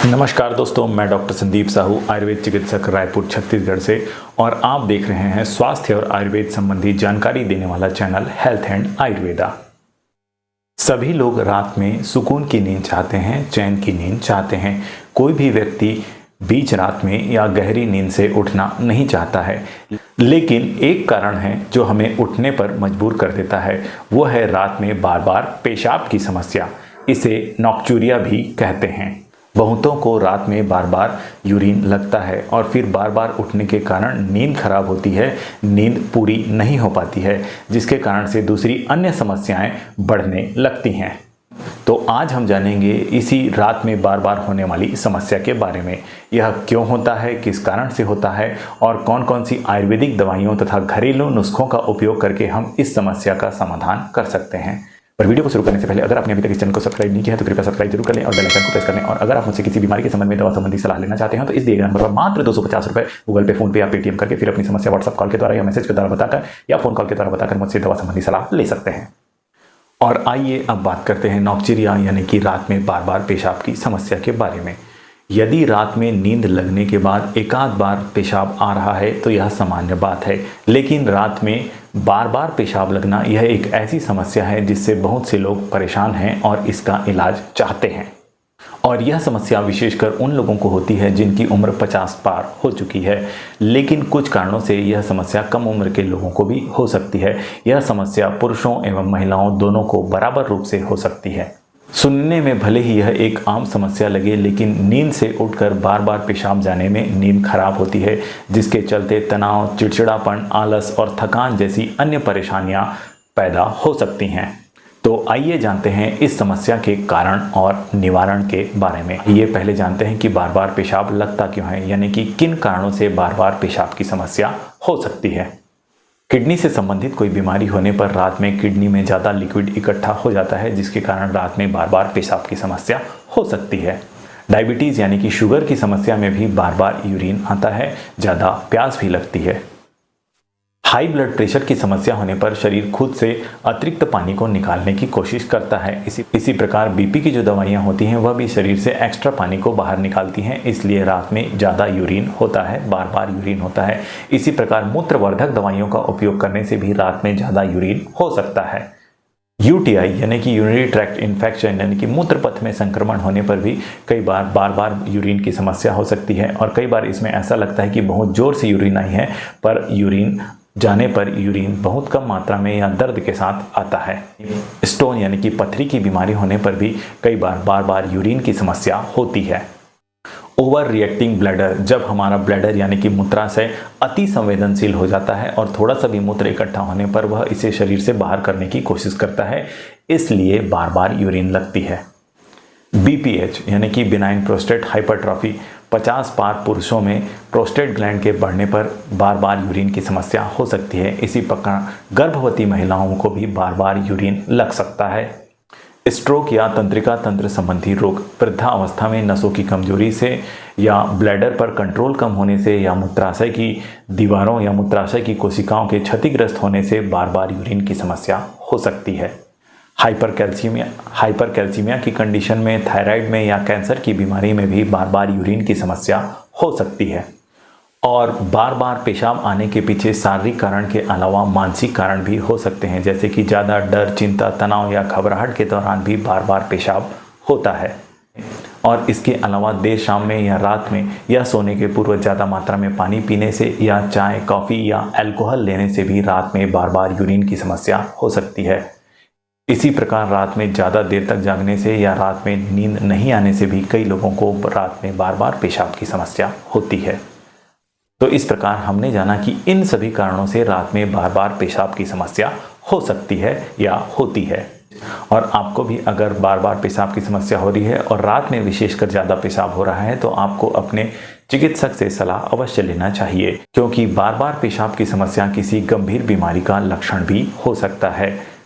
नमस्कार दोस्तों, मैं डॉक्टर संदीप साहू, आयुर्वेद चिकित्सक, रायपुर छत्तीसगढ़ से। और आप देख रहे हैं स्वास्थ्य और आयुर्वेद संबंधी जानकारी देने वाला चैनल हेल्थ एंड आयुर्वेदा। सभी लोग रात में सुकून की नींद चाहते हैं, चैन की नींद चाहते हैं। कोई भी व्यक्ति बीच रात में या गहरी नींद से उठना नहीं चाहता है, लेकिन एक कारण है जो हमें उठने पर मजबूर कर देता है। वो है रात में बार बार पेशाब की समस्या। इसे नॉक्चूरिया भी कहते हैं। बहुतों को रात में बार बार यूरिन लगता है और फिर बार बार उठने के कारण नींद खराब होती है, नींद पूरी नहीं हो पाती है, जिसके कारण से दूसरी अन्य समस्याएं बढ़ने लगती हैं। तो आज हम जानेंगे इसी रात में बार बार होने वाली समस्या के बारे में। यह क्यों होता है, किस कारण से होता है और कौन कौन सी आयुर्वेदिक दवाइयों तथा घरेलू नुस्खों का उपयोग करके हम इस समस्या का समाधान कर सकते हैं। पर वीडियो को शुरू करने से पहले अगर आपने अभी तक इस चैनल को सब्सक्राइब नहीं किया है तो कृपया सब्सक्राइब जरूर कर लें और बेल आइकन को प्रेस कर लें। और अगर आप मुझसे किसी बीमारी के संबंध में दवा संबंधी सलाह लेना चाहते हैं तो इस दिए गए नंबर पर मात्र 250 रुपये गूगल पे, फोन पे या पेटीएम करके फिर अपनी समस्या व्हाट्सएप कॉल के द्वारा या मैसेज के द्वारा बताकर या फोन कॉल के द्वारा बताकर मुझसे दवा संबंधी सलाह ले सकते हैं। और आइए अब बात करते हैं नॉक्चूरिया यानी कि रात में बार बार पेशाब की समस्या के बारे में। यदि रात में नींद लगने के बाद एकाध बार पेशाब आ रहा है तो यह सामान्य बात है, लेकिन रात में बार बार पेशाब लगना यह एक ऐसी समस्या है जिससे बहुत से लोग परेशान हैं और इसका इलाज चाहते हैं। और यह समस्या विशेषकर उन लोगों को होती है जिनकी उम्र 50 पार हो चुकी है, लेकिन कुछ कारणों से यह समस्या कम उम्र के लोगों को भी हो सकती है। यह समस्या पुरुषों एवं महिलाओं दोनों को बराबर रूप से हो सकती है। सुनने में भले ही यह एक आम समस्या लगे, लेकिन नींद से उठकर बार बार पेशाब जाने में नींद खराब होती है, जिसके चलते तनाव, चिड़चिड़ापन, आलस और थकान जैसी अन्य परेशानियां पैदा हो सकती हैं। तो आइए जानते हैं इस समस्या के कारण और निवारण के बारे में। ये पहले जानते हैं कि बार बार पेशाब लगता क्यों है, यानी कि किन कारणों से बार बार पेशाब की समस्या हो सकती है। किडनी से संबंधित कोई बीमारी होने पर रात में किडनी में ज़्यादा लिक्विड इकट्ठा हो जाता है, जिसके कारण रात में बार बार पेशाब की समस्या हो सकती है। डायबिटीज़ यानी कि शुगर की समस्या में भी बार बार यूरिन आता है, ज़्यादा प्यास भी लगती है। हाई ब्लड प्रेशर की समस्या होने पर शरीर खुद से अतिरिक्त पानी को निकालने की कोशिश करता है। इसी प्रकार बीपी की जो दवाइयाँ होती हैं वह भी शरीर से एक्स्ट्रा पानी को बाहर निकालती हैं, इसलिए रात में ज़्यादा यूरिन होता है, बार बार यूरिन होता है। इसी प्रकार मूत्रवर्धक दवाइयों का उपयोग करने से भी रात में ज़्यादा यूरिन हो सकता है। यूटीआई यानी कि यूरिनरी ट्रैक्ट इन्फेक्शन यानी कि मूत्रपथ में संक्रमण होने पर भी कई बार बार यूरिन की समस्या हो सकती है। और कई बार इसमें ऐसा लगता है कि बहुत ज़ोर से यूरिन आई है, पर यूरिन जाने पर यूरिन बहुत कम मात्रा में या दर्द के साथ आता है। स्टोन यानी कि पथरी की बीमारी होने पर भी कई बार यूरिन की समस्या होती है। ओवर रिएक्टिंग ब्लैडर, जब हमारा ब्लैडर यानी कि मूत्राशय अति संवेदनशील हो जाता है और थोड़ा सा भी मूत्र इकट्ठा होने पर वह इसे शरीर से बाहर करने की कोशिश करता है, इसलिए बार बार यूरिन लगती है। बीपीएच यानी कि बिनाइन प्रोस्टेट हाइपरट्रॉफी, 50 पार पुरुषों में प्रोस्टेट ग्लैंड के बढ़ने पर बार बार यूरिन की समस्या हो सकती है। इसी प्रकार गर्भवती महिलाओं को भी बार बार यूरिन लग सकता है। स्ट्रोक या तंत्रिका तंत्र संबंधी रोग, वृद्धावस्था में नसों की कमजोरी से या ब्लैडर पर कंट्रोल कम होने से या मूत्राशय की दीवारों या मूत्राशय की कोशिकाओं के क्षतिग्रस्त होने से बार बार यूरिन की समस्या हो सकती है। हाइपरकैल्सीमिया की कंडीशन में, थायराइड में या कैंसर की बीमारी में भी बार बार यूरिन की समस्या हो सकती है। और बार बार पेशाब आने के पीछे शारीरिक कारण के अलावा मानसिक कारण भी हो सकते हैं, जैसे कि ज़्यादा डर, चिंता, तनाव या घबराहट के दौरान भी बार बार पेशाब होता है। और इसके अलावा देर शाम में या रात में या सोने के पूर्व ज़्यादा मात्रा में पानी पीने से या चाय, कॉफ़ी या अल्कोहल लेने से भी रात में बार बार यूरिन की समस्या हो सकती है। इसी प्रकार रात में ज़्यादा देर तक जागने से या रात में नींद नहीं आने से भी कई लोगों को रात में बार बार पेशाब की समस्या होती है। तो इस प्रकार हमने जाना कि इन सभी कारणों से रात में बार बार पेशाब की समस्या हो सकती है या होती है। और आपको भी अगर बार बार पेशाब की समस्या हो रही है और रात में विशेषकर ज़्यादा पेशाब हो रहा है तो आपको अपने चिकित्सक से सलाह अवश्य लेना चाहिए, क्योंकि बार बार पेशाब की समस्या किसी गंभीर बीमारी का लक्षण भी हो सकता है।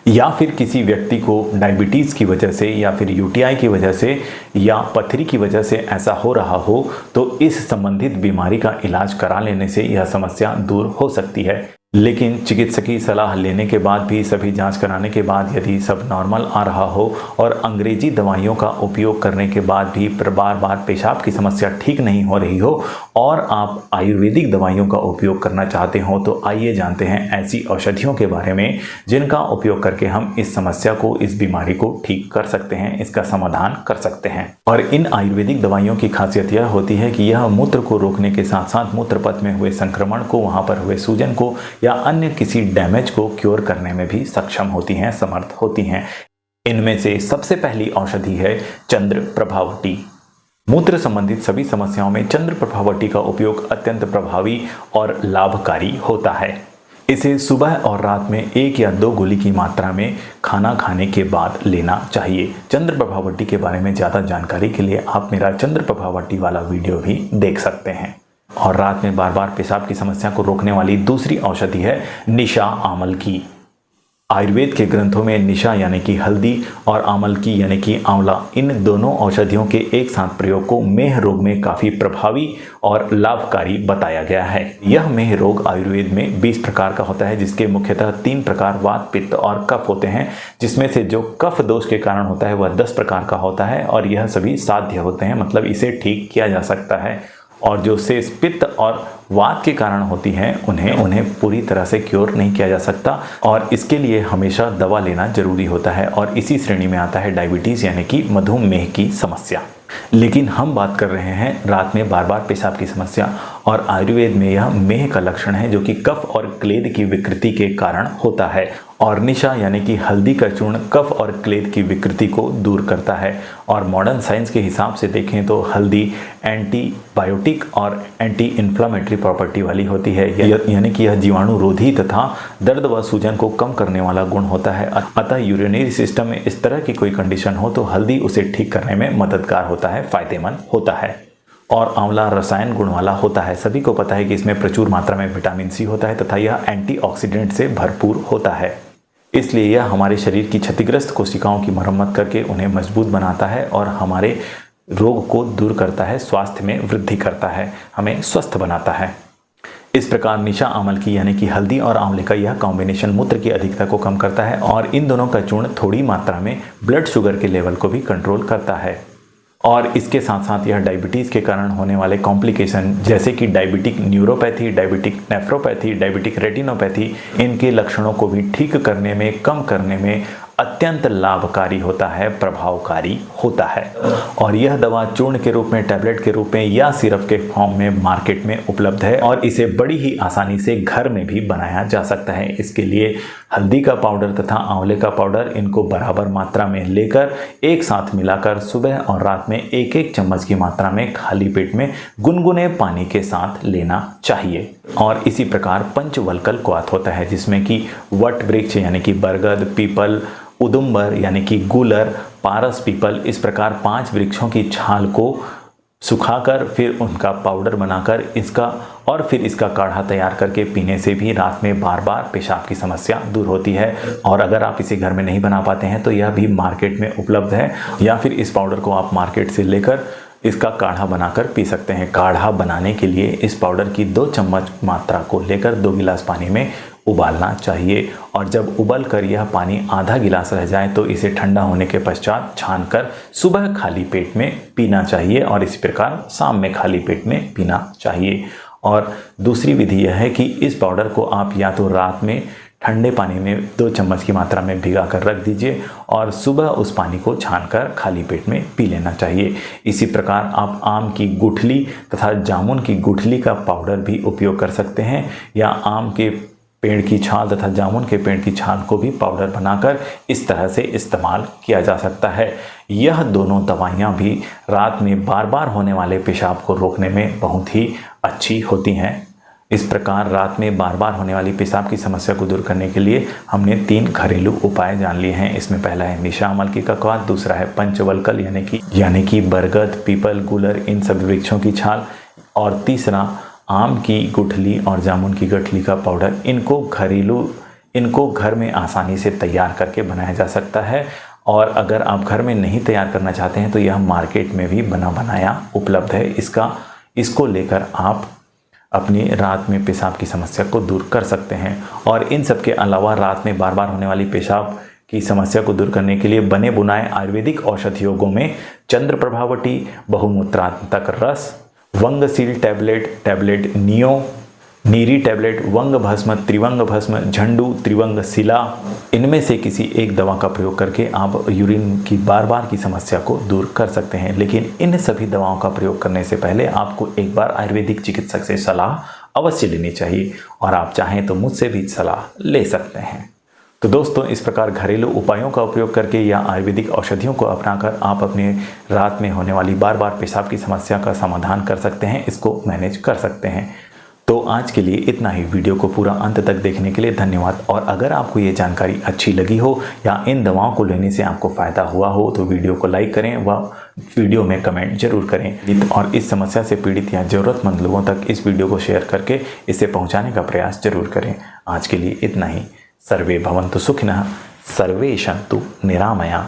या फिर किसी व्यक्ति को डायबिटीज़ की वजह से या फिर यूटीआई की वजह से या पथरी की वजह से ऐसा हो रहा हो तो इस संबंधित बीमारी का इलाज करा लेने से यह समस्या दूर हो सकती है। लेकिन चिकित्सकीय सलाह लेने के बाद भी, सभी जांच कराने के बाद यदि सब नॉर्मल आ रहा हो और अंग्रेजी दवाइयों का उपयोग करने के बाद भी बार बार पेशाब की समस्या ठीक नहीं हो रही हो और आप आयुर्वेदिक दवाइयों का उपयोग करना चाहते हो, तो आइए जानते हैं ऐसी औषधियों के बारे में जिनका उपयोग करके हम इस समस्या को, इस बीमारी को ठीक कर सकते हैं, इसका समाधान कर सकते हैं। और इन आयुर्वेदिक दवाइयों की खासियत यह होती है कि यह मूत्र को रोकने के साथ साथ मूत्र पथ में हुए संक्रमण को, वहां पर हुए सूजन को या अन्य किसी डैमेज को क्योर करने में भी सक्षम होती हैं, समर्थ होती हैं। इनमें से सबसे पहली औषधि है चंद्र प्रभावटी। मूत्र संबंधित सभी समस्याओं में चंद्र प्रभावटी का उपयोग अत्यंत प्रभावी और लाभकारी होता है। इसे सुबह और रात में 1 या 2 गोली की मात्रा में खाना खाने के बाद लेना चाहिए। चंद्र प्रभावटी के बारे में ज़्यादा जानकारी के लिए आप मेरा चंद्र प्रभावटी वाला वीडियो भी देख सकते हैं। और रात में बार बार पेशाब की समस्या को रोकने वाली दूसरी औषधि है निशा आमल की। आयुर्वेद के ग्रंथों में निशा यानी कि हल्दी और आमल की यानी कि आंवला, इन दोनों औषधियों के एक साथ प्रयोग को मेह रोग में काफ़ी प्रभावी और लाभकारी बताया गया है। यह मेह रोग आयुर्वेद में 20 प्रकार का होता है, जिसके मुख्यतः 3 प्रकार वात, पित्त और कफ होते हैं, जिसमें से जो कफ दोष के कारण होता है वह 10 प्रकार का होता है और यह सभी साध्य होते हैं, मतलब इसे ठीक किया जा सकता है। और जो शेष पित्त और वात के कारण होती हैं उन्हें पूरी तरह से क्योर नहीं किया जा सकता और इसके लिए हमेशा दवा लेना जरूरी होता है। और इसी श्रेणी में आता है डायबिटीज़ यानी कि मधुमेह की समस्या। लेकिन हम बात कर रहे हैं रात में बार बार पेशाब की समस्या, और आयुर्वेद में यह मेह का लक्षण है जो कि कफ और क्लेद की विकृति के कारण होता है। और निशा यानी कि हल्दी का चूर्ण कफ और क्लेद की विकृति को दूर करता है। और मॉडर्न साइंस के हिसाब से देखें तो हल्दी एंटीबायोटिक और एंटी इन्फ्लामेटरी प्रॉपर्टी वाली होती है, यानी कि यह जीवाणु रोधी तथा दर्द व सूजन को कम करने वाला गुण होता है। अतः यूरिनरी सिस्टम में इस तरह की कोई कंडीशन हो तो हल्दी उसे ठीक करने में मददगार होता है, फायदेमंद होता है। और आंवला रसायन गुण वाला होता है। सभी को पता है कि इसमें प्रचुर मात्रा में विटामिन सी होता है तथा यह एंटीऑक्सीडेंट से भरपूर होता है, इसलिए यह हमारे शरीर की क्षतिग्रस्त कोशिकाओं की मरम्मत करके उन्हें मजबूत बनाता है और हमारे रोग को दूर करता है, स्वास्थ्य में वृद्धि करता है, हमें स्वस्थ बनाता है। इस प्रकार निशा आमल की यानी कि हल्दी और आंवले का यह कॉम्बिनेशन मूत्र की अधिकता को कम करता है और इन दोनों का चूर्ण थोड़ी मात्रा में ब्लड शुगर के लेवल को भी कंट्रोल करता है। और इसके साथ साथ यह डायबिटीज़ के कारण होने वाले कॉम्प्लिकेशन जैसे कि diabetic neuropathy, diabetic nephropathy, diabetic retinopathy, इनके लक्षणों को भी ठीक करने में, कम करने में अत्यंत लाभकारी होता है, प्रभावकारी होता है। और यह दवा चूर्ण के रूप में, टैबलेट के रूप में या सिरप के फॉर्म में मार्केट में उपलब्ध है और इसे बड़ी ही आसानी से घर में भी बनाया जा सकता है। इसके लिए हल्दी का पाउडर तथा आंवले का पाउडर, इनको बराबर मात्रा में लेकर एक साथ मिलाकर सुबह और रात में 1-1 चम्मच की मात्रा में खाली पेट में गुनगुने पानी के साथ लेना चाहिए। और इसी प्रकार पंचवल्कल क्वाथ होता है, जिसमें कि वट वृक्ष यानी कि बरगद, पीपल, उदुम्बर यानी कि गूलर, पारस, पीपल, इस प्रकार 5 वृक्षों की छाल को सुखाकर फिर उनका पाउडर बनाकर फिर इसका काढ़ा तैयार करके पीने से भी रात में बार बार पेशाब की समस्या दूर होती है। और अगर आप इसे घर में नहीं बना पाते हैं तो यह भी मार्केट में उपलब्ध है, या फिर इस पाउडर को आप मार्केट से लेकर इसका काढ़ा बनाकर पी सकते हैं। काढ़ा बनाने के लिए इस पाउडर की 2 चम्मच मात्रा को लेकर 2 गिलास पानी में उबालना चाहिए और जब उबल कर यह पानी आधा गिलास रह जाए तो इसे ठंडा होने के पश्चात छानकर सुबह खाली पेट में पीना चाहिए और इसी प्रकार शाम में खाली पेट में पीना चाहिए। और दूसरी विधि यह है कि इस पाउडर को आप या तो रात में ठंडे पानी में 2 चम्मच की मात्रा में भिगा कर रख दीजिए और सुबह उस पानी को छानकर खाली पेट में पी लेना चाहिए। इसी प्रकार आप आम की गुठली तथा जामुन की गुठली का पाउडर भी उपयोग कर सकते हैं, या आम के पेड़ की छाल तथा जामुन के पेड़ की छाल को भी पाउडर बनाकर इस तरह से इस्तेमाल किया जा सकता है। यह दोनों दवाइयाँ भी रात में बार बार होने वाले पेशाब को रोकने में बहुत ही अच्छी होती हैं। इस प्रकार रात में बार बार होने वाली पेशाब की समस्या को दूर करने के लिए हमने 3 घरेलू उपाय जान लिए हैं। इसमें पहला है निशा आमल की ककवात, दूसरा है पंचवल्कल यानी कि बरगद, पीपल, गूलर, इन सभी वृक्षों की छाल, और तीसरा आम की गुठली और जामुन की गठली का पाउडर। इनको घर में आसानी से तैयार करके बनाया जा सकता है, और अगर आप घर में नहीं तैयार करना चाहते हैं तो यह मार्केट में भी बना बनाया उपलब्ध है। इसको लेकर आप अपनी रात में पेशाब की समस्या को दूर कर सकते हैं। और इन सब के अलावा रात में बार बार होने वाली पेशाब की समस्या को दूर करने के लिए बने बुनाए आयुर्वेदिक औषधि योगों में चंद्र प्रभावटी, बहुमूत्रांतक रस, वंगशील टैबलेट नियो, नीरी टैबलेट, वंग भस्म, त्रिवंग भस्म, झंडू, त्रिवंग शिला, इनमें से किसी एक दवा का प्रयोग करके आप यूरिन की बार बार की समस्या को दूर कर सकते हैं। लेकिन इन सभी दवाओं का प्रयोग करने से पहले आपको एक बार आयुर्वेदिक चिकित्सक से सलाह अवश्य लेनी चाहिए और आप चाहें तो मुझसे भी सलाह ले सकते हैं। तो दोस्तों, इस प्रकार घरेलू उपायों का उपयोग करके या आयुर्वेदिक औषधियों को अपनाकर आप अपने रात में होने वाली बार बार पेशाब की समस्या का समाधान कर सकते हैं, इसको मैनेज कर सकते हैं। तो आज के लिए इतना ही। वीडियो को पूरा अंत तक देखने के लिए धन्यवाद। और अगर आपको ये जानकारी अच्छी लगी हो या इन दवाओं को लेने से आपको फ़ायदा हुआ हो तो वीडियो को लाइक करें व वीडियो में कमेंट जरूर करें। और इस समस्या से पीड़ित या ज़रूरतमंद लोगों तक इस वीडियो को शेयर करके इसे पहुँचाने का प्रयास जरूर करें। आज के लिए इतना ही। सर्वे भवन्तु सुखिनः, सर्वे सन्तु निरामया।